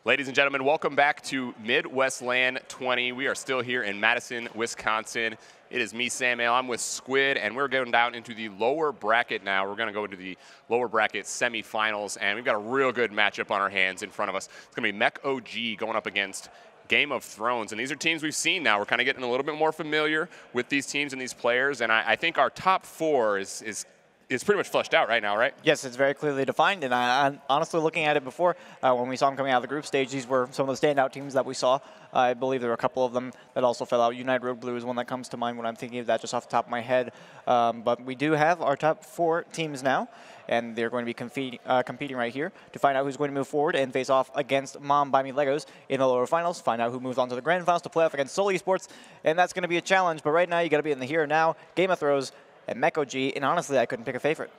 Ladies and gentlemen, welcome back to MidwestLAN 20. We are still here in Madison, Wisconsin. It is me, Sam Ale. I'm with Squid, and we're going down into the lower bracket now. We're going to go into the lower bracket semifinals, and we've got a real good matchup on our hands in front of us. It's going to be MECH OG going up against Game of Thrones, and these are teams we've seen now. We're kind of getting a little bit more familiar with these teams and these players, and I think our top four is pretty much fleshed out right now, right? Yes, it's very clearly defined, and I'm honestly looking at it before, when we saw them coming out of the group stage, these were some of the standout teams that we saw. I believe there were a couple of them that also fell out. United Road Blue is one that comes to mind when I'm thinking of that just off the top of my head. But we do have our top four teams now, and they're going to be competing right here to find out who's going to move forward and face off against Mom Buy Me Legos in the lower finals, find out who moves on to the grand finals to play off against Seoul Esports, and that's going to be a challenge. But right now, you got to be in the here and now. Game of Thrones and MECH OG, and honestly, I couldn't pick a favorite.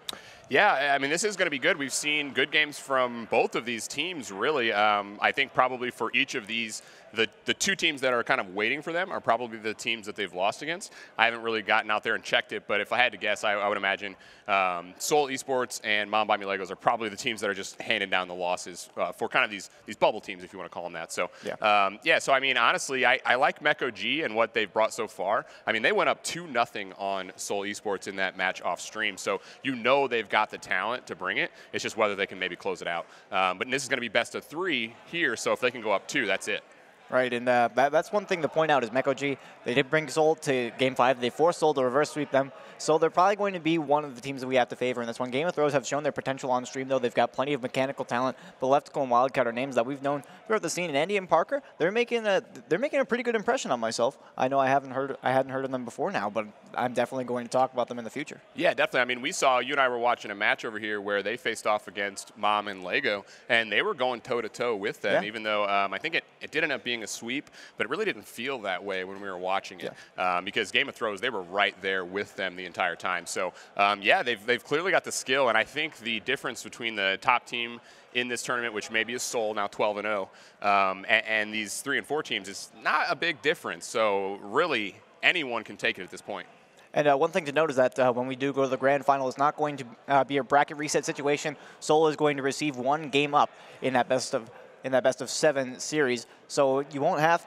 Yeah, I mean, this is going to be good. We've seen good games from both of these teams, really. I think probably for each of these, the two teams that are kind of waiting for them are probably the teams that they've lost against. I haven't really gotten out there and checked it, but if I had to guess, I would imagine Seoul Esports and Mom Buy Me Legos are probably the teams that are just handing down the losses for kind of these bubble teams, if you want to call them that. So, yeah, so I mean, honestly, I like MECH OG and what they've brought so far. I mean, they went up 2-0 on Seoul Esports in that match off stream, so you know they've got the talent to bring it. It's just whether they can maybe close it out. But this is going to be best of 3 here, so if they can go up 2, that's it. Right, and that's one thing to point out is MECH OG, they did bring Seoul to Game 5. They forced Seoul to reverse sweep them, so they're probably going to be one of the teams that we have to favor in this one. Game of Thrones have shown their potential on stream, though. They've got plenty of mechanical talent. But Leftical and Wildcat are names that we've known throughout the scene. And Andy and Parker, they're making a pretty good impression on myself. I know I hadn't heard of them before now, but I'm definitely going to talk about them in the future. Yeah, definitely. I mean, you and I were watching a match over here where they faced off against Mom and Lego, and they were going toe-to-toe with them, even though I think it did end up being a sweep, but it really didn't feel that way when we were watching it because Game of Thrones, they were right there with them the entire time. So, yeah, they've clearly got the skill, and I think the difference between the top team in this tournament, which maybe is Seoul, now 12-0, and these 3 and 4 teams is not a big difference. So, really, anyone can take it at this point. And one thing to note is that when we do go to the grand final, it's not going to be a bracket reset situation. Seoul is going to receive 1 game up in that best of 7 series. So you won't have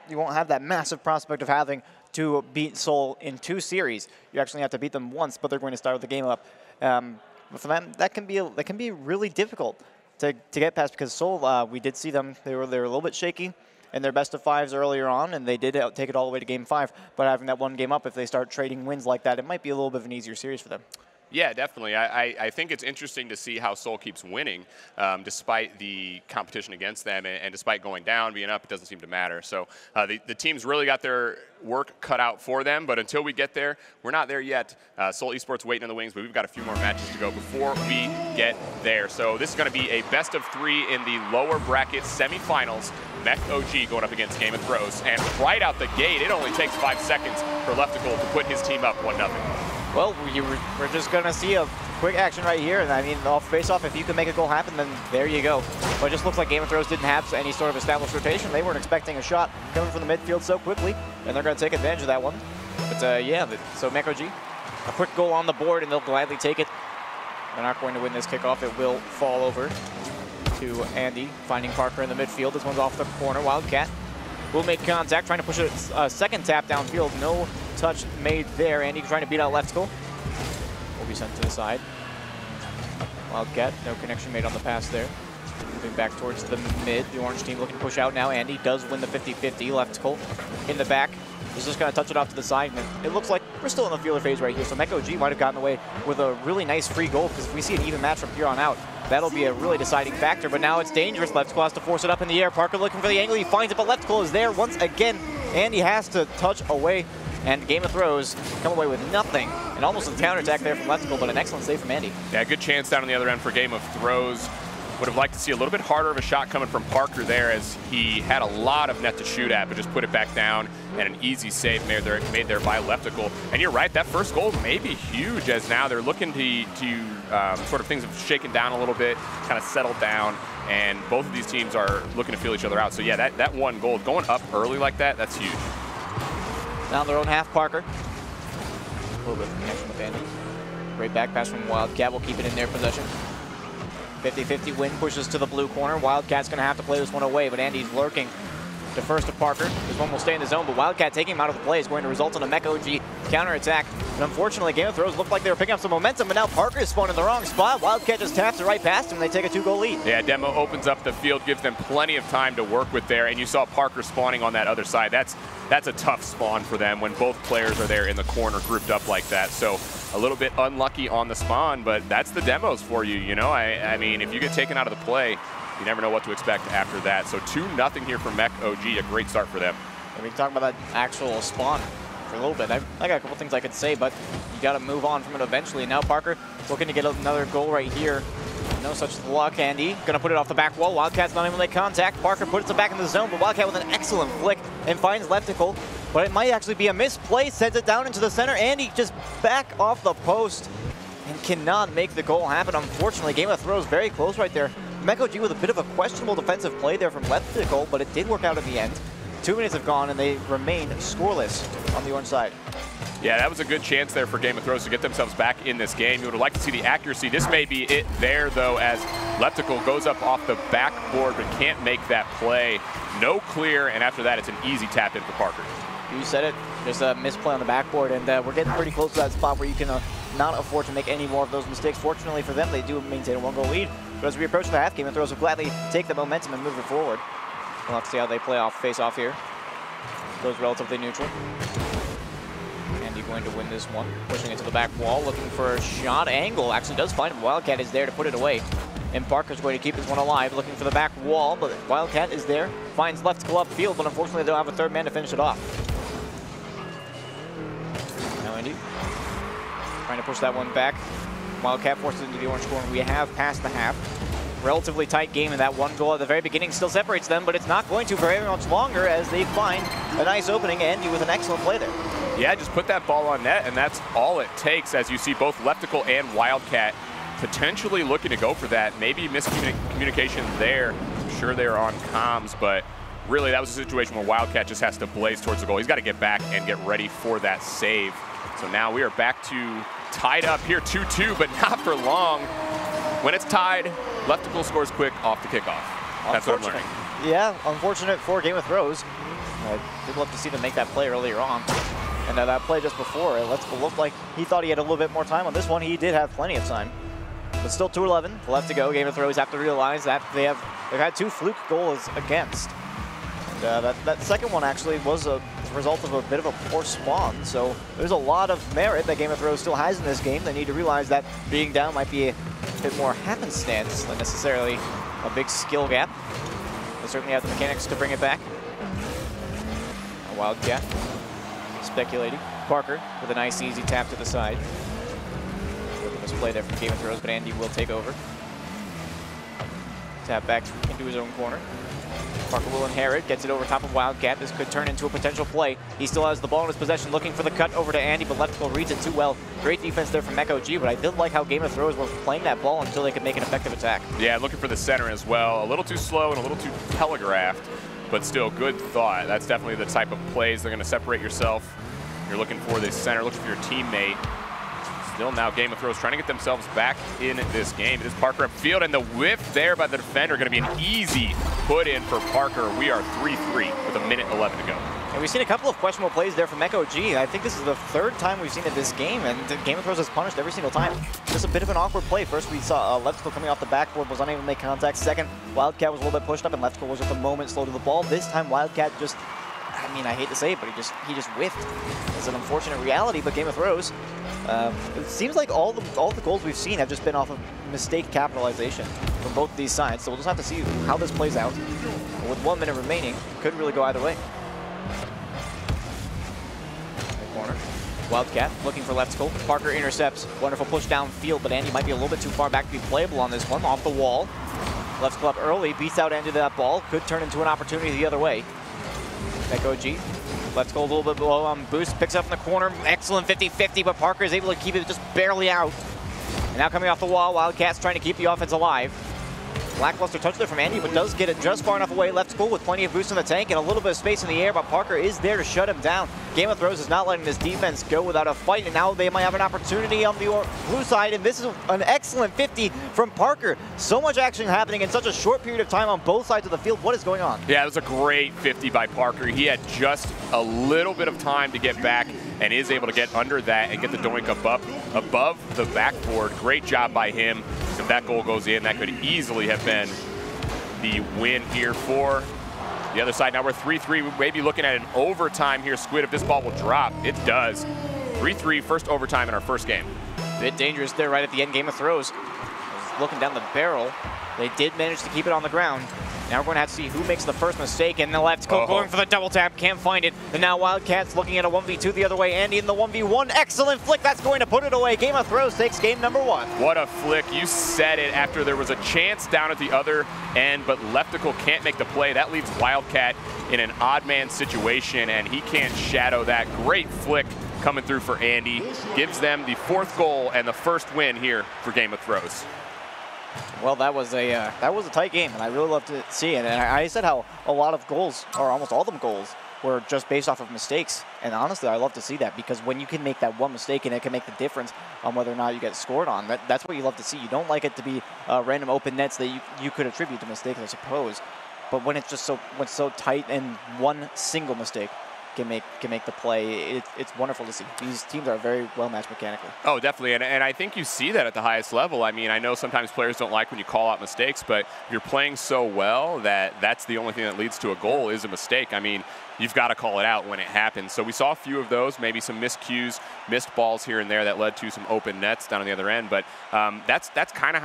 that massive prospect of having to beat Seoul in 2 series. You actually have to beat them once, but they're going to start with the game up. For them, that can be really difficult to get past because Seoul, we did see them. They were a little bit shaky in their best of 5s earlier on, and they did take it all the way to Game 5. But having that 1 game up, if they start trading wins like that, it might be a little bit of an easier series for them. Yeah, definitely. I think it's interesting to see how Seoul keeps winning despite the competition against them, and despite going down, being up, it doesn't seem to matter. So the team's really got their work cut out for them, but until we get there, we're not there yet. Seoul Esports waiting in the wings, but we've got a few more matches to go before we get there. So this is going to be a best of 3 in the lower bracket semifinals. MECH OG going up against Game of Thrones, and right out the gate, it only takes 5 seconds for Leftical to put his team up 1-0. Well, we're just going to see a quick action right here. And I mean, off face-off, if you can make a goal happen, then there you go. But it just looks like Game of Thrones didn't have any sort of established rotation. They weren't expecting a shot coming from the midfield so quickly, and they're going to take advantage of that one. But yeah, so MECH OG, a quick goal on the board, and they'll gladly take it. They're not going to win this kickoff. It will fall over to Andy, finding Parker in the midfield. This one's off the corner. Wildcat will make contact, trying to push a second tap downfield. No touch made there. Andy trying to beat out Leftical. Will be sent to the side. Wildcat, no connection made on the pass there. Moving back towards the mid. The orange team looking to push out now. Andy does win the 50-50. Leftical in the back. He's just going to touch it off to the side. And it looks like we're still in the fielder phase right here. So MECH OG might have gotten away with a really nice free goal because if we see an even match from here on out, that'll be a really deciding factor. But now it's dangerous. Leftical has to force it up in the air. Parker looking for the angle. He finds it, but Leftical is there once again. Andy has to touch away. And Game of Thrones come away with nothing. And almost a counterattack there from Leftical, but an excellent save from Andy. Yeah, good chance down on the other end for Game of Thrones. Would have liked to see a little bit harder of a shot coming from Parker there, as he had a lot of net to shoot at, but just put it back down, and an easy save made there by Leftical. And you're right, that first goal may be huge, as now they're looking to sort of things have shaken down a little bit, kind of settled down, and both of these teams are looking to feel each other out. So yeah, that 1 goal, going up early like that, that's huge. Down their own half, Parker. A little bit of connection with Andy. Great back pass from Wildcat. Will keep it in their possession. 50-50 win pushes to the blue corner. Wildcat's going to have to play this one away, but Andy's lurking. Defers to Parker. This one will stay in the zone, but Wildcat taking him out of the play is going to result in a MECH OG counterattack. And unfortunately, Game of Thrones looked like they were picking up some momentum, but now Parker is spawned in the wrong spot. Wildcat just taps it right past him, and they take a 2-goal lead. Yeah, Demo opens up the field, gives them plenty of time to work with there, and you saw Parker spawning on that other side. That's a tough spawn for them when both players are there in the corner grouped up like that. So a little bit unlucky on the spawn, but that's the demos for you, you know? I mean, if you get taken out of the play, you never know what to expect after that. So 2-0 here for MECH OG, a great start for them. And we can talk about that actual spawn for a little bit. I got a couple things I could say, but you got to move on from it eventually. Now Parker looking to get another goal right here. No such luck. Andy going to put it off the back wall. Wildcat's not even make contact. Parker puts it back in the zone, but Wildcat with an excellent flick and finds Leftical. But it might actually be a misplay. Sends it down into the center. Andy just back off the post and cannot make the goal happen. Unfortunately, Game of Thrones very close right there. MECH OG with a bit of a questionable defensive play there from Leftical, but it did work out in the end. 2 minutes have gone, and they remain scoreless on the orange side. Yeah, that was a good chance there for Game of Thrones to get themselves back in this game. You would like to see the accuracy. This may be it there, though, as Leftical goes up off the backboard but can't make that play. No clear, and after that, it's an easy tap in for Parker. You said it. Just a misplay on the backboard, and we're getting pretty close to that spot where you can not afford to make any more of those mistakes. Fortunately for them, they do maintain a 1-goal lead. But as we approach the half, Game of Thrones will gladly take the momentum and move it forward. We'll have to see how they play off face-off here. Goes relatively neutral. Andy going to win this one. Pushing it to the back wall, looking for a shot angle. Actually does find him. Wildcat is there to put it away. And Parker's going to keep this one alive, looking for the back wall, but Wildcat is there. Finds Leftical upfield, but unfortunately they don't have a third man to finish it off. Now Andy trying to push that one back. Wildcat forces into the orange corner. We have passed the half. Relatively tight game, and that 1 goal at the very beginning still separates them, but it's not going to for very much longer as they find a nice opening. Andy with an excellent play there. Yeah, just put that ball on net, and that's all it takes, as you see both Leftical and Wildcat potentially looking to go for that. Maybe miscommunication there. I'm sure they're on comms, but really that was a situation where Wildcat just has to blaze towards the goal. He's got to get back and get ready for that save. So now we are back to tied up here, 2-2, but not for long. When it's tied, Leftical scores quick off the kickoff. That's what I'm learning. Yeah, unfortunate for Game of Thrones. I'd love to see them make that play earlier on. And that play just before, it looked like he thought he had a little bit more time on this one. He did have plenty of time. But still 2:11 left to go. Game of Thrones have to realize that they've had 2 fluke goals against. And, that second one actually was a result of a bit of a poor spawn. So there's a lot of merit that Game of Thrones still has in this game. They need to realize that being down might be a bit more happenstance than necessarily a big skill gap. They certainly have the mechanics to bring it back. A Wildcat speculating. Parker with a nice easy tap to the side. Play there from Game of Thrones, but Andy will take over. Tap back into his own corner. Parker will inherit, gets it over top of Wildcat. This could turn into a potential play. He still has the ball in his possession, looking for the cut over to Andy, but Leftical reads it too well. Great defense there from MECH OG, but I did like how Game of Thrones were playing that ball until they could make an effective attack. Yeah, looking for the center as well. A little too slow and a little too telegraphed, but still good thought. That's definitely the type of plays they're going to separate yourself. You're looking for the center, looking for your teammate. Still now Game of Thrones trying to get themselves back in this game. It is Parker upfield, and the whiff there by the defender going to be an easy put in for Parker. We are 3-3 with 1:11 to go. And we've seen a couple of questionable plays there from MECH OG. I think this is the 3rd time we've seen it this game, and Game of Thrones has punished every single time. Just a bit of an awkward play. First, we saw Leftical coming off the backboard, was unable to make contact. Second, Wildcat was a little bit pushed up, and Leftical was just a moment slow to the ball. This time, Wildcat just, I mean, I hate to say it, but he just whiffed. It's an unfortunate reality, but Game of Thrones, it seems like all the goals we've seen have just been off of mistake capitalization from both of these sides. So we'll just have to see how this plays out. With 1 minute remaining, could really go either way. Corner. Wildcat looking for Leftical. Parker intercepts. Wonderful push downfield, but Andy might be a little bit too far back to be playable on this one. Off the wall. Leftical up early, beats out Andy to that ball. Could turn into an opportunity the other way. MECH OG. Let's go a little bit below on boost. Picks up in the corner. Excellent 50-50, but Parker is able to keep it just barely out. And now coming off the wall, Wildcats trying to keep the offense alive. lackluster touch there from Andy, but does get it just far enough away. Left school with plenty of boost in the tank and a little bit of space in the air, but Parker is there to shut him down. Game of Thrones is not letting this defense go without a fight, and now they might have an opportunity on the blue side, and this is an excellent 50 from Parker. So much action happening in such a short period of time on both sides of the field. What is going on? Yeah, it was a great 50 by Parker. He had just a little bit of time to get back and is able to get under that and get the doink above the backboard. Great job by him. If that goal goes in, that could easily have been the win here for the other side. Now we're 3-3. We may be looking at an overtime here, Squid, if this ball will drop. It does. 3-3, first overtime in our first game. Bit dangerous there right at the end. Game of Throws looking down the barrel. They did manage to keep it on the ground. Now we're going to have to see who makes the first mistake, and the left going for the double tap, can't find it. And now Wildcats looking at a 1v2 the other way. Andy in the 1v1, excellent flick, that's going to put it away. Game of Throws takes game number 1. What a flick, you said it after there was a chance down at the other end, but Leftical can't make the play. That leaves Wildcat in an odd man situation, and he can't shadow that. Great flick coming through for Andy. Gives them the 4th goal and the first win here for Game of Throws. Well, that was a tight game, and I really love to see it. And I said how a lot of goals, or almost all of them goals, were just based off of mistakes. And honestly, I love to see that, because when you can make that one mistake and it can make the difference on whether or not you get scored on, that's what you love to see. You don't like it to be random open nets that you could attribute to mistakes, I suppose. But when it's just so tight and one single mistake can make the play, it's wonderful to see. These teams are very well matched mechanically. Oh, definitely, and I think you see that at the highest level. I mean, I know sometimes players don't like when you call out mistakes, but you're playing so well that's the only thing that leads to a goal is a mistake. I mean, you've got to call it out when it happens. So we saw a few of those, maybe some miscues, missed balls here and there that led to some open nets down on the other end. But that's kind of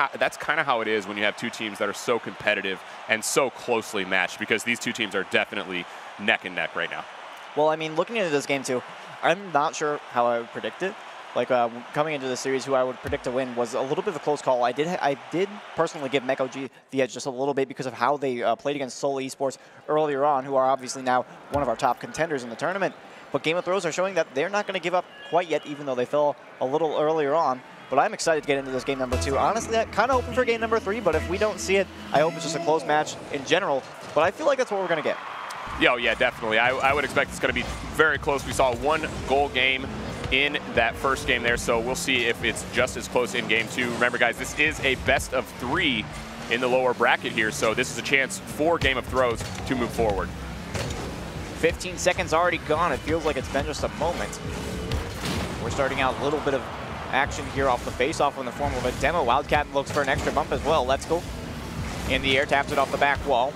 how it is when you have two teams that are so competitive and so closely matched, because these two teams are definitely neck and neck right now. Well, I mean, looking into this game too, I'm not sure how I would predict it. Like coming into the series, who I would predict to win was a little bit of a close call. I did personally give MECH the edge just a little bit because of how they played against Seoul Esports earlier on, who are obviously now one of our top contenders in the tournament. But Game of Thrones are showing that they're not going to give up quite yet, even though they fell a little earlier on. But I'm excited to get into this game number 2. Honestly, I'm kind of hoping for game number 3, but if we don't see it, I hope it's just a close match in general. But I feel like that's what we're going to get. Yeah, definitely. I would expect it's going to be very close. We saw a 1-goal game in that first game there, so we'll see if it's just as close in game 2. Remember, guys, this is a best of 3 in the lower bracket here, so this is a chance for Game of Throws to move forward. 15 seconds already gone. It feels like it's been just a moment. We're starting out a little bit of action here off the face-off in the form of a demo. Wildcat looks for an extra bump as well. Let's go. In the air, taps it off the back wall.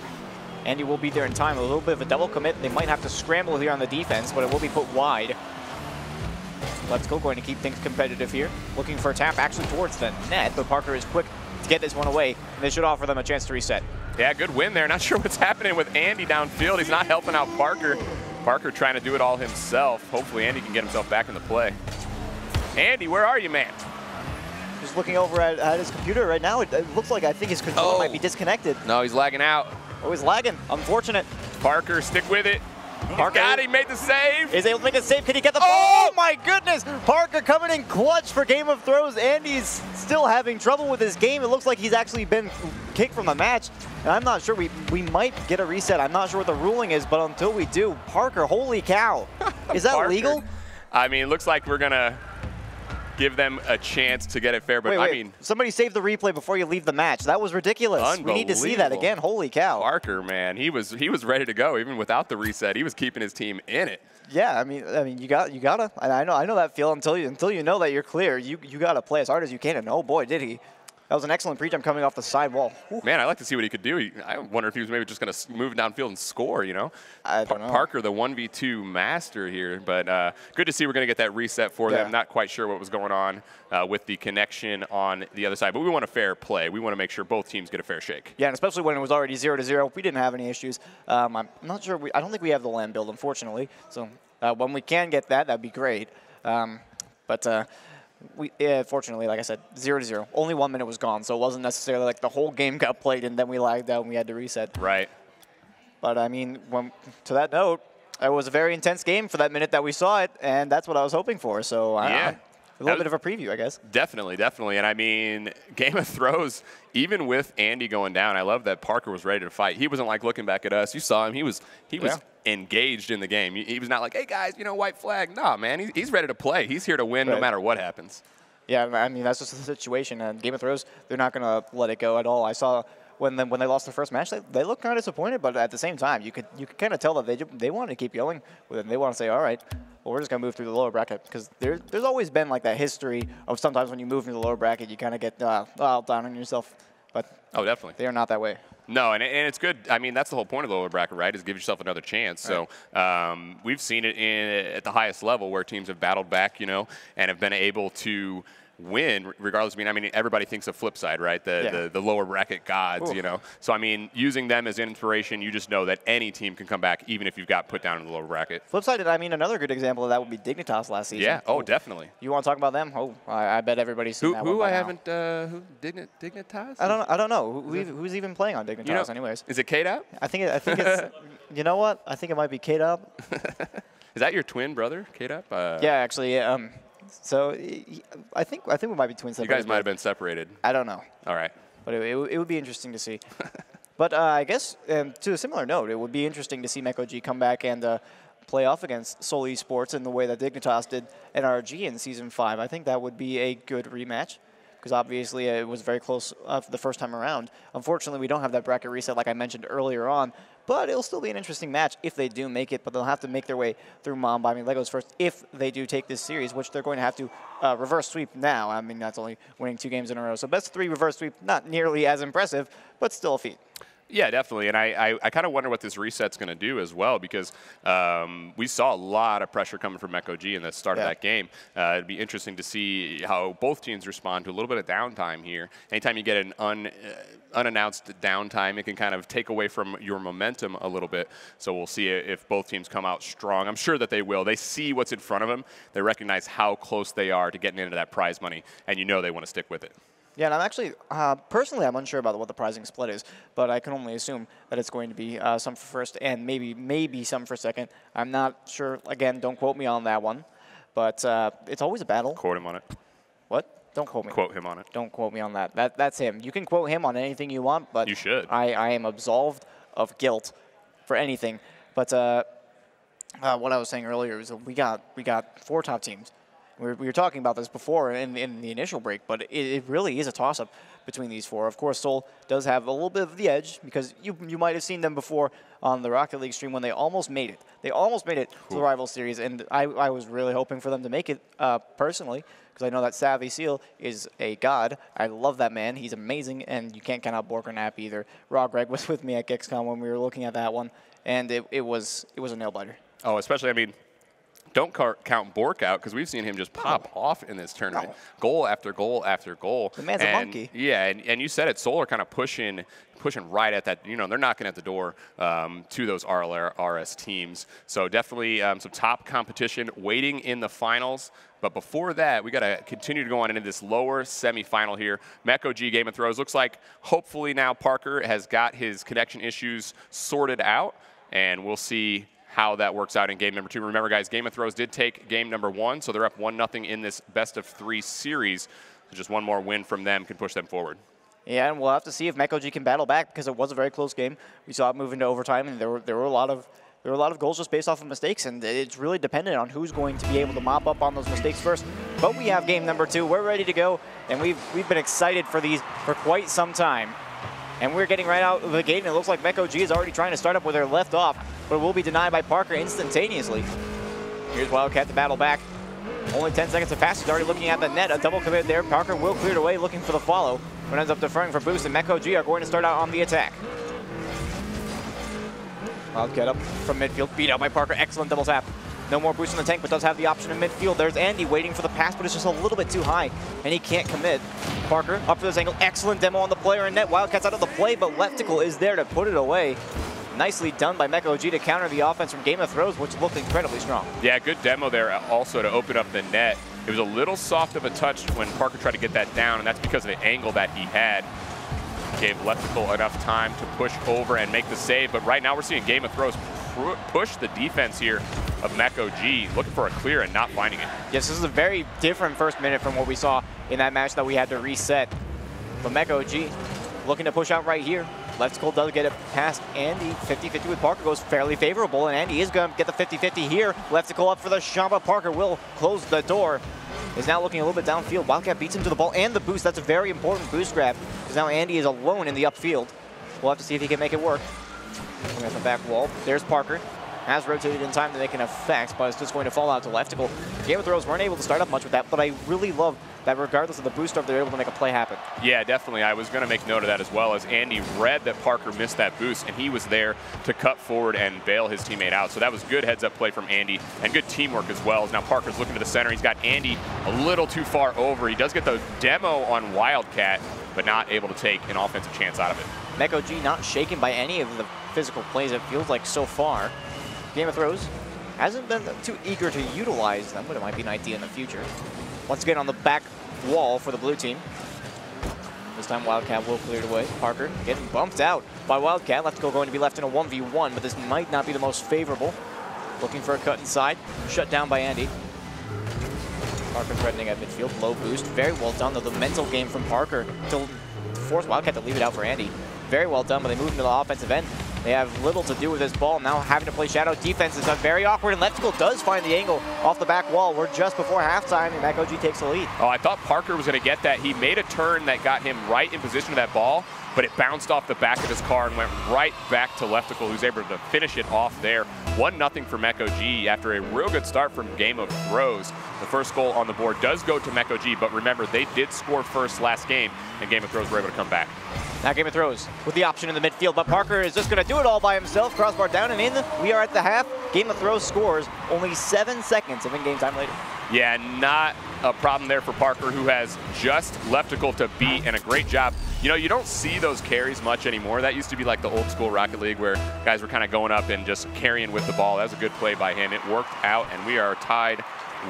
Andy will be there in time. A little bit of a double commit. They might have to scramble here on the defense, but it will be put wide. Let's go, going to keep things competitive here. Looking for a tap actually towards the net, but Parker is quick to get this one away, and this should offer them a chance to reset. Yeah, good win there. Not sure what's happening with Andy downfield. He's not helping out Parker. Parker trying to do it all himself. Hopefully Andy can get himself back in the play. Andy, where are you, man? Just looking over at his computer right now. It looks like I think his controller might be disconnected. No, he's lagging out. Oh, he's lagging. Unfortunate. Parker, stick with it. Parker He made the save. Is able to make a save. Can he get the ball? Oh my goodness! Parker coming in clutch for Game of Throws. Andy's still having trouble with his game. It looks like he's actually been kicked from the match. And I'm not sure. We might get a reset. I'm not sure what the ruling is, but until we do, Parker, holy cow. Is that legal? I mean, it looks like we're going to give them a chance to get it fair, but wait, I mean... Somebody save the replay before you leave the match. That was ridiculous. We need to see that again. Holy cow. Parker, man, he was ready to go even without the reset. He was keeping his team in it. Yeah, I mean, you gotta. I know that feel until you know that you're clear. You gotta play as hard as you can. And oh boy, did he! That was an excellent pre-jump coming off the side wall. Whew. Man, I'd like to see what he could do. I wonder if he was maybe just going to move downfield and score, you know? I don't know. Parker, the 1v2 master here. But good to see we're going to get that reset for them. Not quite sure what was going on with the connection on the other side. But we want a fair play. We want to make sure both teams get a fair shake. Yeah, and especially when it was already 0-0. We didn't have any issues. I'm not sure. I don't think we have the LAN build, unfortunately. So when we can get that, that'd be great. Fortunately, like I said, 0-0. Only 1 minute was gone, so it wasn't necessarily like the whole game got played and then we lagged out and we had to reset. Right. But I mean, to that note, it was a very intense game for that minute that we saw it, and that's what I was hoping for. So yeah. A little bit of a preview, I guess. Definitely, definitely. And I mean, Game of Thrones, even with Andy going down, I love that Parker was ready to fight. He wasn't like looking back at us. You saw him. He was engaged in the game. He was not like, hey, guys, white flag. Nah, man, he's ready to play. He's here to win no matter what happens. Yeah, I mean, that's just the situation. And Game of Thrones, they're not going to let it go at all. I saw when they lost the first match, they looked kind of disappointed, but at the same time, you could kind of tell that they wanted to keep going with it. They want to say, all right, well, we're just going to move through the lower bracket, because there's always been like that history of sometimes when you move into the lower bracket, you kind of get down on yourself. But oh, definitely. They are not that way. No, and it's good. I mean, that's the whole point of the lower bracket, right, is give yourself another chance. Right. So we've seen it at the highest level where teams have battled back, and have been able to win regardless. I mean, everybody thinks of flip side, right? The lower bracket gods, Ooh. So I mean, using them as inspiration, you just know that any team can come back even if you've got put down in the lower bracket. Flip side, I mean, another good example of that would be Dignitas last season. Yeah. Oh, definitely. You want to talk about them? Oh, I bet everybody's seen that one. Who by I now. haven't Dignitas? I don't know. Who's even playing on Dignitas, anyways? Is it K-Dub? I think it's. You know what? I think it might be K-Dub. Is that your twin brother, K-Dub? Yeah, actually. So I think we might be twins. You guys might have been separated. I don't know. All right. But it would be interesting to see. But I guess to a similar note, it would be interesting to see MECH come back and play off against Seoul Esports in the way that Dignitas did NRG in Season 5. I think that would be a good rematch, because obviously it was very close the first time around. Unfortunately, we don't have that bracket reset like I mentioned earlier on, but it'll still be an interesting match if they do make it, but they'll have to make their way through Mamba. I mean, Legos first if they do take this series, which they're going to have to reverse sweep now. I mean, that's only winning 2 games in a row. So best of 3 reverse sweep, not nearly as impressive, but still a feat. Yeah, definitely. And I kind of wonder what this reset's going to do as well, because we saw a lot of pressure coming from MECH in the start of that game. It'd be interesting to see how both teams respond to a little bit of downtime here. Anytime you get an unannounced downtime, it can kind of take away from your momentum a little bit. So we'll see if both teams come out strong. I'm sure that they will. They see what's in front of them. They recognize how close they are to getting into that prize money, and they want to stick with it. Yeah, and I'm actually, personally, I'm unsure about what the prizing split is, but I can only assume that it's going to be some for first and maybe some for second. I'm not sure. Again, don't quote me on that one, but it's always a battle. Quote him on it. What? Don't quote me. Quote him on it. Don't quote me on that. That's him. You can quote him on anything you want, but you should. I am absolved of guilt for anything. But what I was saying earlier is that we got 4 top teams. We were talking about this before in the initial break, but it really is a toss-up between these 4. Of course, Seoul does have a little bit of the edge, because you might have seen them before on the Rocket League stream when they almost made it. They almost made it to the Rival Series, and I was really hoping for them to make it personally, because I know that Savvy Seal is a god. I love that man. He's amazing, and you can't count out Bork or Nap either. Raw Greg was with me at GixCon when we were looking at that one, and it was a nail-biter. Oh, especially, I mean, don't count Bork out, because we've seen him just pop off in this tournament. Goal after goal after goal. The man's a monkey. Yeah, and you said it, Seoul are kind of pushing right at that. They're knocking at the door to those RLRS teams. So definitely some top competition waiting in the finals. But before that, we got to continue to go on into this lower semifinal here. MECH Game of Thrones. Looks like hopefully now Parker has got his connection issues sorted out, and we'll see how that works out in game number 2. Remember, guys, Game of Thrones did take game number 1, so they're up 1-0 in this best-of-3 series. So just one more win from them can push them forward. Yeah, and we'll have to see if MECH can battle back, because it was a very close game. We saw it move into overtime, and there were a lot of goals just based off of mistakes, and it's really dependent on who's going to be able to mop up on those mistakes first. But we have game number 2. We're ready to go, and we've been excited for these for quite some time. And we're getting right out of the gate, and it looks like MECH is already trying to start up where they're left off, but it will be denied by Parker instantaneously. Here's Wildcat to battle back. Only 10 seconds have passed. He's already looking at the net. A double commit there. Parker will clear it away, looking for the follow, but ends up deferring for boost, and MECH are going to start out on the attack. Wildcat up from midfield, beat out by Parker. Excellent double tap. No more boost in the tank, but does have the option in midfield. There's Andy waiting for the pass, but it's just a little bit too high, and he can't commit. Parker up for this angle. Excellent demo on the player in net. Wildcats out of the play, but Leftical is there to put it away. Nicely done by MECH to counter the offense from Game of Thrones, which looked incredibly strong. Yeah, good demo there also to open up the net. It was a little soft of a touch when Parker tried to get that down, and that's because of the angle that he had. Gave Leftical enough time to push over and make the save, but right now we're seeing Game of Thrones push the defense here of MECH OG, looking for a clear and not finding it. Yes, this is a very different first minute from what we saw in that match that we had to reset. But MECH OG looking to push out right here. Leftical does get it past Andy. 50-50 with Parker goes fairly favorable, and Andy is going to get the 50-50 here. Leftical up for the shot, but Parker will close the door. Is now looking a little bit downfield. Wildcat beats him to the ball and the boost. That's a very important boost grab, because now Andy is alone in the upfield. We'll have to see if he can make it work. Looking at the back wall. There's Parker. Has rotated in time to make an effect, but it's just going to fall out to Leftical. Game of Throws weren't able to start up much with that, but I really love that regardless of the boost up, they're able to make a play happen. Yeah, definitely. I was going to make note of that as well, as Andy read that Parker missed that boost, and he was there to cut forward and bail his teammate out. So that was good heads-up play from Andy, and good teamwork as well. As now Parker's looking to the center. He's got Andy a little too far over. He does get the demo on Wildcat, but not able to take an offensive chance out of it. MECH OG not shaken by any of the physical plays, it feels like so far. Game of Throws hasn't been too eager to utilize them, but it might be an idea in the future. Once again on the back wall for the blue team. This time Wildcat will clear it away. Parker getting bumped out by Wildcat. Leftical going to be left in a 1v1, but this might not be the most favorable. Looking for a cut inside. Shut down by Andy. Parker threatening at midfield. Low boost. Very well done, though. The mental game from Parker to force Wildcat to leave it out for Andy. Very well done, but they move into the offensive end. They have little to do with this ball. Now having to play shadow defense is very awkward, and Leftical does find the angle off the back wall. We're just before halftime, and MECH OG takes the lead. Oh, I thought Parker was going to get that. He made a turn that got him right in position to that ball, but it bounced off the back of his car and went right back to Leftical, who's able to finish it off there. 1-0 for MECH OG after a real good start from Game of Throws. The first goal on the board does go to MECH OG, but remember, they did score first last game, and Game of Throws were able to come back. Now Game of Throws with the option in the midfield, but Parker is just going to do it all by himself. Crossbar down and in. We are at the half. Game of Throws scores only 7 seconds of in-game time later. Yeah, not a problem there for Parker, who has just Leftical to beat, and a great job. You know, you don't see those carries much anymore. That used to be like the old school Rocket League where guys were kind of going up and just carrying with the ball. That was a good play by him. It worked out, and we are tied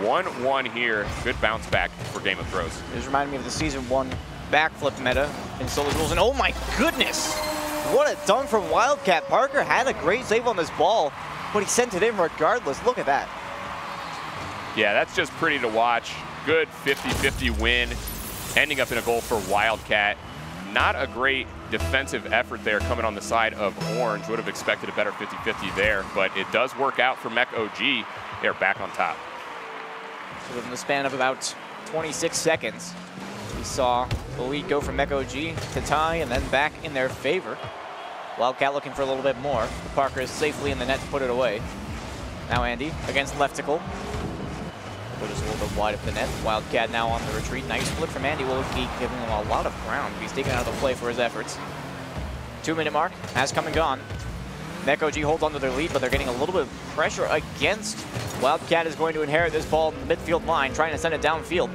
1-1 here. Good bounce back for Game of Throws. This reminded me of the Season 1 backflip meta in solo duels, and oh my goodness, what a dunk from Wildcat. Parker had a great save on this ball, but he sent it in regardless. Look at that. Yeah, that's just pretty to watch. Good 50-50 win, ending up in a goal for Wildcat. Not a great defensive effort there coming on the side of Orange. Would have expected a better 50-50 there, but it does work out for MECH OG. They're back on top. So within the span of about 26 seconds, we saw the lead go from MECH OG to tie and then back in their favor. Wildcat looking for a little bit more. Parker is safely in the net to put it away. Now Andy against Leftical. Put us a little bit wide of the net. Wildcat now on the retreat. Nice flip from Andy. Will be giving him a lot of ground. He's taken out of the play for his efforts. 2-minute mark has come and gone. MECH OG holds on to their lead, but they're getting a little bit of pressure against. Wildcat is going to inherit this ball in the midfield line, trying to send it downfield.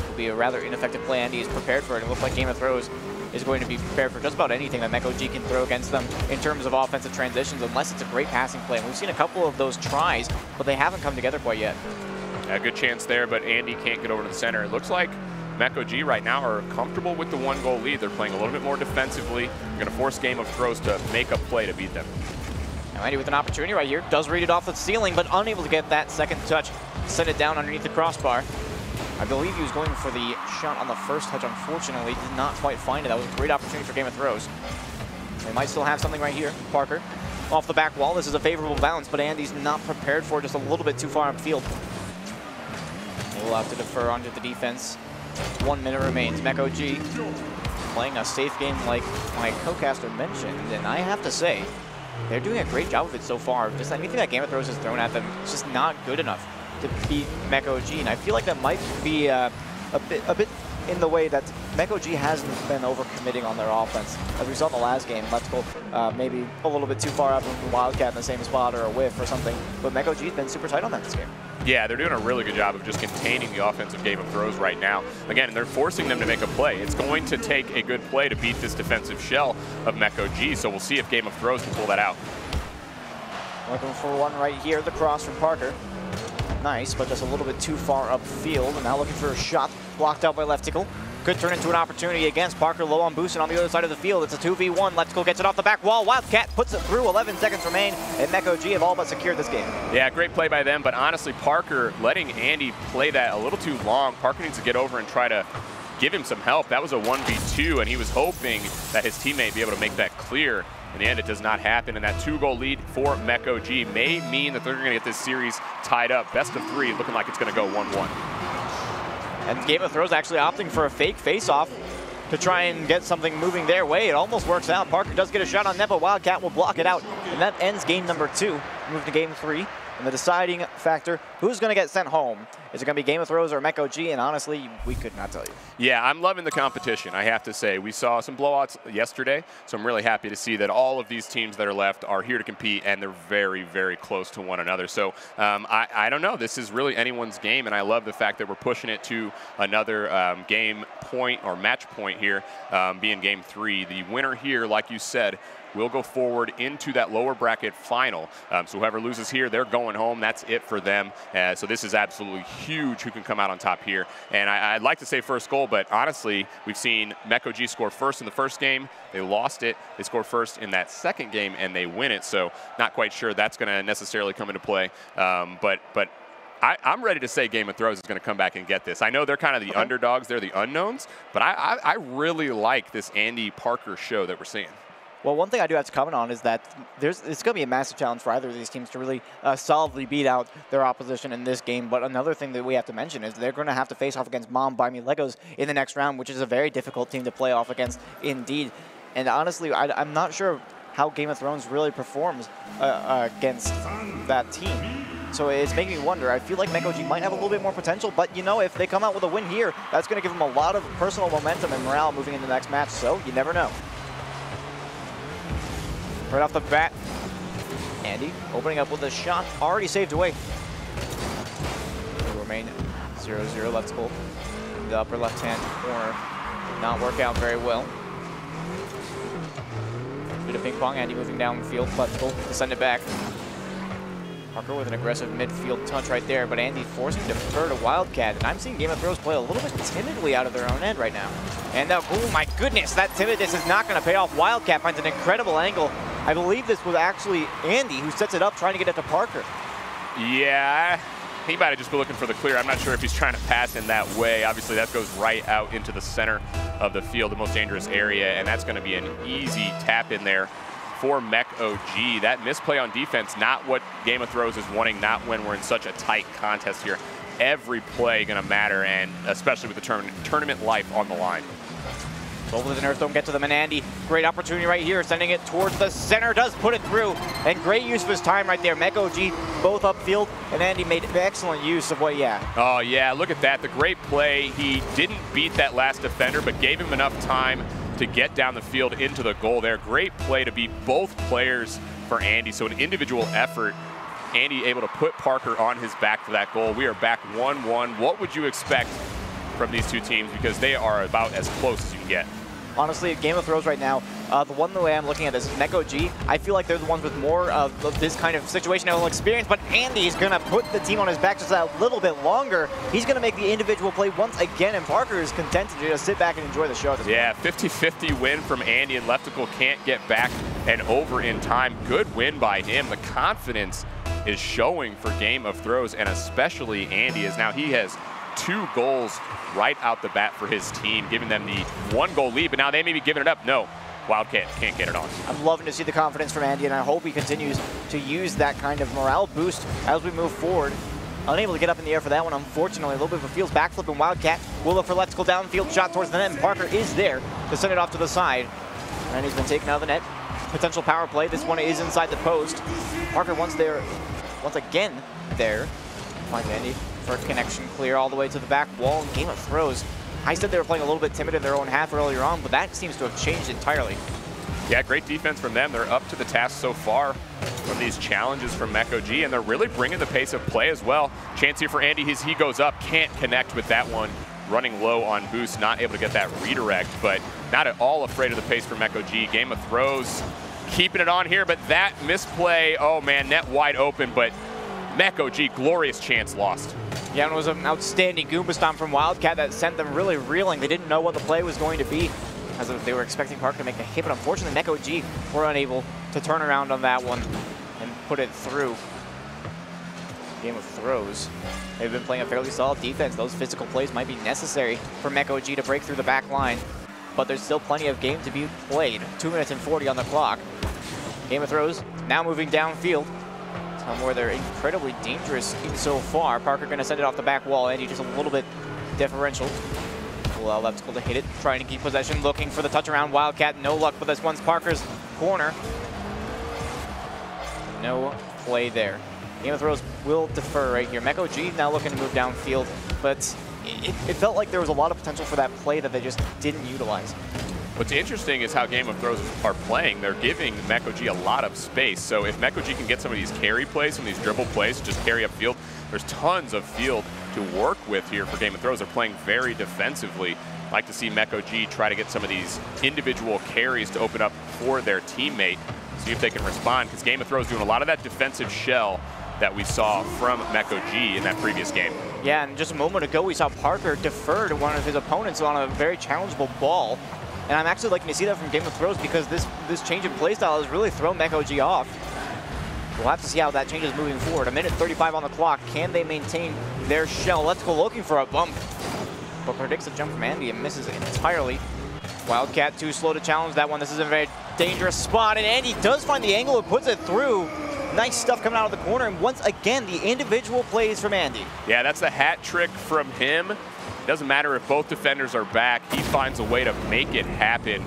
Will be a rather ineffective play. Andy is prepared for it. It looks like Game of Throws is going to be prepared for just about anything that MECH OG can throw against them in terms of offensive transitions, unless it's a great passing play. And we've seen a couple of those tries, but they haven't come together quite yet. A good chance there, but Andy can't get over to the center. It looks like MECH OG right now are comfortable with the 1-goal lead. They're playing a little bit more defensively. They're going to force Game of Throws to make a play to beat them. Now Andy with an opportunity right here. Does read it off the ceiling, but unable to get that second touch. Send it down underneath the crossbar. I believe he was going for the shot on the first touch. Unfortunately, did not quite find it. That was a great opportunity for Game of Throws. They might still have something right here. Parker off the back wall. This is a favorable bounce, but Andy's not prepared for it, just a little bit too far upfield. We'll have to defer onto the defense. 1 minute remains. MECH OG playing a safe game like my co-caster mentioned, and I have to say, they're doing a great job of it so far. Just anything that Game of Throws has thrown at them, it's just not good enough to beat MECH OG, and I feel like that might be a bit in the way that MECH OG hasn't been overcommitting on their offense. As we saw in the last game, Leftical maybe a little bit too far up from Wildcat in the same spot or a whiff or something, but MECH OG's been super tight on that this game. Yeah, they're doing a really good job of just containing the offensive Game of Throws right now. Again, they're forcing them to make a play. It's going to take a good play to beat this defensive shell of MECH OG, so we'll see if Game of Throws can pull that out. Looking for one right here, the cross from Parker. Nice, but just a little bit too far upfield, and now looking for a shot blocked out by Leftical. could turn into an opportunity against Parker. Low on boost and on the other side of the field. It's a 2v1. Let's go gets it off the back wall. Wildcat puts it through. 11 seconds remain, and MECH have all but secured this game. Yeah, great play by them, but honestly, Parker letting Andy play that a little too long. Parker needs to get over and try to give him some help. That was a 1v2, and he was hoping that his teammate be able to make that clear. In the end, it does not happen, and that 2-goal lead for MECH may mean that they're going to get this series tied up. Best of 3, looking like it's going to go 1-1. And Game of Thrones actually opting for a fake face-off to try and get something moving their way. It almost works out. Parker does get a shot on net, but Wildcat will block it out, and that ends game number 2. Move to game 3. And the deciding factor, who's going to get sent home? Is it going to be Game of Thrones or MECH? And honestly, we could not tell you. Yeah, I'm loving the competition, I have to say. We saw some blowouts yesterday, so I'm really happy to see that all of these teams that are left are here to compete, and they're very, very close to one another. So I don't know. This is really anyone's game, and I love the fact that we're pushing it to another game point or match point here, being game 3. The winner here, like you said, will go forward into that lower bracket final. So whoever loses here, they're going home. That's it for them. So this is absolutely huge who can come out on top here. And I'd like to say first goal, but honestly, we've seen MECH score first in the first game. They lost it. They score first in that second game, and they win it. So not quite sure that's going to necessarily come into play. But I'm ready to say Game of Thrones is going to come back and get this. I know they're kind of the underdogs. They're the unknowns. But I really like this Andy Parker show that we're seeing. Well, one thing I do have to comment on is that it's going to be a massive challenge for either of these teams to really solidly beat out their opposition in this game. But another thing that we have to mention is they're going to have to face off against Mom Buy Me Legos in the next round, which is a very difficult team to play off against indeed. And honestly, I'm not sure how Game of Thrones really performs against that team. So it's making me wonder. I feel like MECH might have a little bit more potential, but you know, if they come out with a win here, that's going to give them a lot of personal momentum and morale moving into the next match. So you never know. Right off the bat, Andy opening up with a shot, already saved away. It'll remain 0-0. Let's go. In the upper left-hand corner. Did not work out very well. Bit of ping pong. Andy moving down the field. Let's go to send it back. Parker with an aggressive midfield touch right there, but Andy forcing to defer to Wildcat. And I'm seeing Game of Thrones play a little bit timidly out of their own end right now. And oh my goodness, that timidness is not going to pay off. Wildcat finds an incredible angle. I believe this was actually Andy who sets it up trying to get it to Parker. Yeah, he might have just been looking for the clear. I'm not sure if he's trying to pass in that way. Obviously, that goes right out into the center of the field, the most dangerous area, and that's going to be an easy tap in there for MECH. That misplay on defense, not what Game of Thrones is wanting, not when we're in such a tight contest here. Every play going to matter, and especially with the tournament life on the line. Over the Earth don't get to them, and Andy, great opportunity right here, sending it towards the center, does put it through, and great use of his time right there. MECH both upfield, and Andy made excellent use of what, Oh yeah, look at that, the great play. He didn't beat that last defender, but gave him enough time to get down the field into the goal there. Great play to beat both players for Andy, so an individual effort. Andy able to put Parker on his back for that goal. We are back 1-1. What would you expect from these two teams, because they are about as close as you can get? Honestly, Game of Thrones right now, the way I'm looking at this is MECH. I feel like they're the ones with more of this kind of situational experience, but Andy's going to put the team on his back just a little bit longer. He's going to make the individual play once again, and Parker is content to just sit back and enjoy the show at this point. 50-50 win from Andy, and Leftical can't get back and over in time. Good win by him. The confidence is showing for Game of Thrones, and especially Andy, as now he has 2 goals right out the bat for his team, giving them the 1-goal lead, but now they may be giving it up. No, Wildcat can't get it on. I'm loving to see the confidence from Andy, and I hope he continues to use that kind of morale boost as we move forward. Unable to get up in the air for that one, unfortunately. A little bit of a feels backflip, and Wildcat will look for Leftical downfield shot towards the net, and Parker is there to send it off to the side. And he's been taken out of the net. Potential power play. This one is inside the post. Parker once again there. Find Andy for a connection clear all the way to the back wall. And Game of Thrones, I said they were playing a little bit timid in their own half earlier on, but that seems to have changed entirely. Yeah, great defense from them. They're up to the task so far from these challenges from MECH, and they're really bringing the pace of play as well. Chance here for Andy, he goes up, can't connect with that one. Running low on boost, not able to get that redirect, but not at all afraid of the pace for MECH. Game of Thrones keeping it on here, but that misplay, oh man, net wide open, but MECH, glorious chance lost. Yeah, and it was an outstanding Goomba Stomp from Wildcat that sent them really reeling. They didn't know what the play was going to be, as they were expecting Parker to make the hit, but unfortunately MECH were unable to turn around on that one and put it through. Game of Throws. They've been playing a fairly solid defense. Those physical plays might be necessary for MECH to break through the back line, but there's still plenty of game to be played. 2 minutes and 40 on the clock. Game of Throws now moving downfield. Where they're incredibly dangerous so far. Parker going to send it off the back wall. Andy just a little bit differential. Well, that's cool to hit it. Trying to keep possession, looking for the touch around. Wildcat, no luck, but this one's Parker's corner. No play there. Game of Throws will defer right here. MECH now looking to move downfield, but it felt like there was a lot of potential for that play that they just didn't utilize. What's interesting is how Game of Throws are playing. They're giving MECH a lot of space. So if MECH can get some of these carry plays, some of these dribble plays, just carry up field, there's tons of field to work with here for Game of Throws. They're playing very defensively. I'd like to see MECH try to get some of these individual carries to open up for their teammate, see if they can respond, because Game of Throws doing a lot of that defensive shell that we saw from MECH in that previous game. Yeah, and just a moment ago we saw Parker defer to one of his opponents on a very challengeable ball. And I'm actually liking to see that from Game of Throws because this change in playstyle has really thrown MECH off. We'll have to see how that changes moving forward. 1:35 on the clock. Can they maintain their shell? Let's go looking for a bump. But predicts a jump from Andy and misses it entirely. Wildcat too slow to challenge that one. This is a very dangerous spot, and Andy does find the angle and puts it through. Nice stuff coming out of the corner, and once again, the individual plays from Andy. Yeah, that's the hat trick from him. It doesn't matter if both defenders are back. He finds a way to make it happen.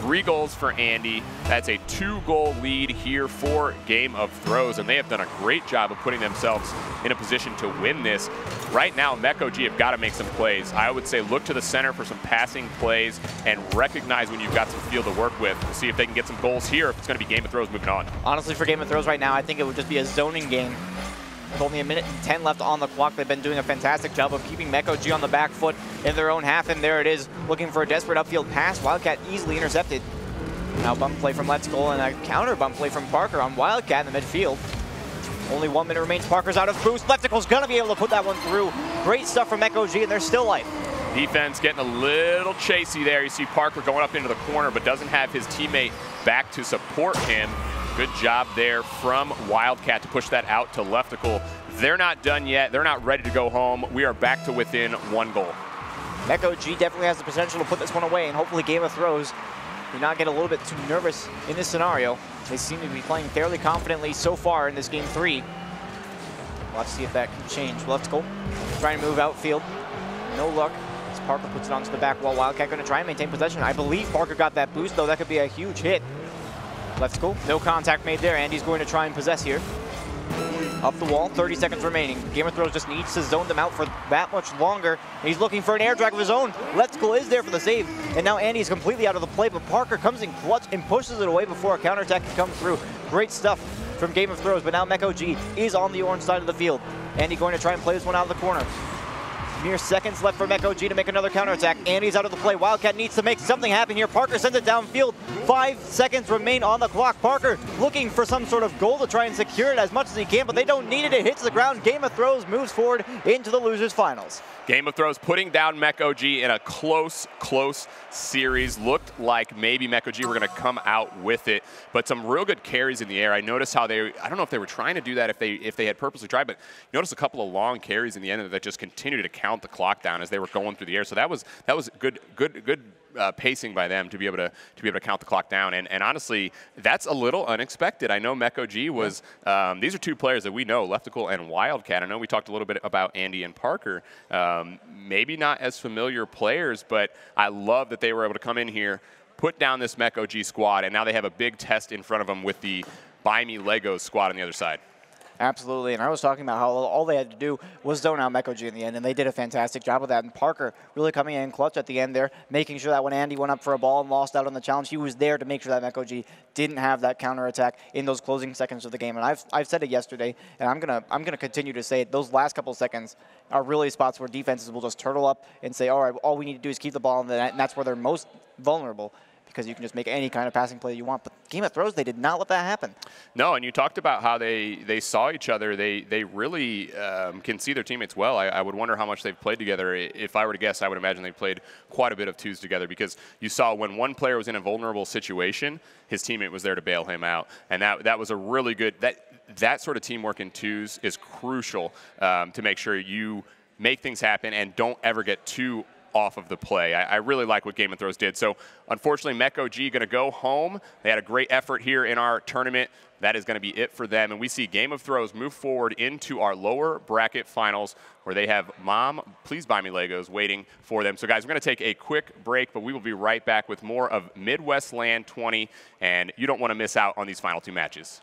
3 goals for Andy. That's a 2-goal lead here for Game of Throws, and they have done a great job of putting themselves in a position to win this. Right now, MECH have got to make some plays. I would say look to the center for some passing plays and recognize when you've got some field to work with. See if they can get some goals here, if it's going to be Game of Throws moving on. Honestly, for Game of Throws right now, I think it would just be a zoning game. With only 1:10 left on the clock, they've been doing a fantastic job of keeping MECH on the back foot in their own half, and there it is, looking for a desperate upfield pass. Wildcat easily intercepted. Now bump play from Let's Go and a counter bump play from Parker on Wildcat in the midfield. Only 1 minute remains. Parker's out of boost. Lefticle's gonna be able to put that one through. Great stuff from MECH, and there's still life. Defense getting a little chasey there. You see Parker going up into the corner, but doesn't have his teammate back to support him. Good job there from Wildcat to push that out to Lefticle. They're not done yet. They're not ready to go home. We are back to within 1 goal. MECH definitely has the potential to put this one away, and hopefully Game of Throws do not get a little bit too nervous in this scenario. They seem to be playing fairly confidently so far in this game 3. We'll have to see if that can change. Lefticle trying to move outfield. No luck. As Parker puts it onto the back wall. Wildcat going to try and maintain possession. I believe Parker got that boost, though. That could be a huge hit. Lefticle, no contact made there. Andy's going to try and possess here. Up the wall, 30 seconds remaining. Game of Throws just needs to zone them out for that much longer. He's looking for an air drag of his own. Lefticle is there for the save, and now Andy's completely out of the play, but Parker comes in clutch and pushes it away before a counterattack can come through. Great stuff from Game of Throws, but now MECH is on the orange side of the field. Andy going to try and play this one out of the corner. Mere seconds left for MECH to make another counterattack. Andy's out of the play. Wildcat needs to make something happen here. Parker sends it downfield. 5 seconds remain on the clock. Parker looking for some sort of goal to try and secure it as much as he can, but they don't need it. It hits the ground. Game of Throws moves forward into the losers finals. Game of Throws putting down MECH in a close series. Looked like maybe MECH were going to come out with it, but some real good carries in the air. I noticed how I don't know if they were trying to do that, if they had purposely tried, but you notice a couple of long carries in the end that just continued to count the clock down as they were going through the air. So that was good pacing by them to be able to count the clock down. And honestly, that's a little unexpected. I know MECH was these are 2 players that we know, Lefticle and Wildcat. I know we talked a little bit about Andy and Parker. Maybe not as familiar players, but I love that they were able to come in here, put down this MECH squad, and now they have a big test in front of them with the Buy Me Legos squad on the other side. Absolutely, and I was talking about how all they had to do was zone out MECH in the end, and they did a fantastic job of that. And Parker really coming in clutch at the end there, making sure that when Andy went up for a ball and lost out on the challenge, he was there to make sure that MECH didn't have that counterattack in those closing seconds of the game. And I've said it yesterday, and I'm gonna continue to say it. Those last couple seconds are really spots where defenses will just turtle up and say, all right, all we need to do is keep the ball in the net, and that's where they're most vulnerable. because you can just make any kind of passing play you want. But Game of Thrones, they did not let that happen. No, and you talked about how they saw each other. They really can see their teammates well. I would wonder how much they've played together. If I were to guess, I would imagine they played quite a bit of twos together, because you saw when one player was in a vulnerable situation, his teammate was there to bail him out. And that was a really good, that sort of teamwork in twos is crucial to make sure you make things happen and don't ever get too off of the play. I really like what Game of Thrones did. So unfortunately, MECH OG going to go home. They had a great effort here in our tournament. That is going to be it for them. And we see Game of Thrones move forward into our lower bracket finals, where they have Mom, Please Buy Me Legos waiting for them. So guys, we're going to take a quick break, but we will be right back with more of MidwestLAN 20, and you don't want to miss out on these final two matches.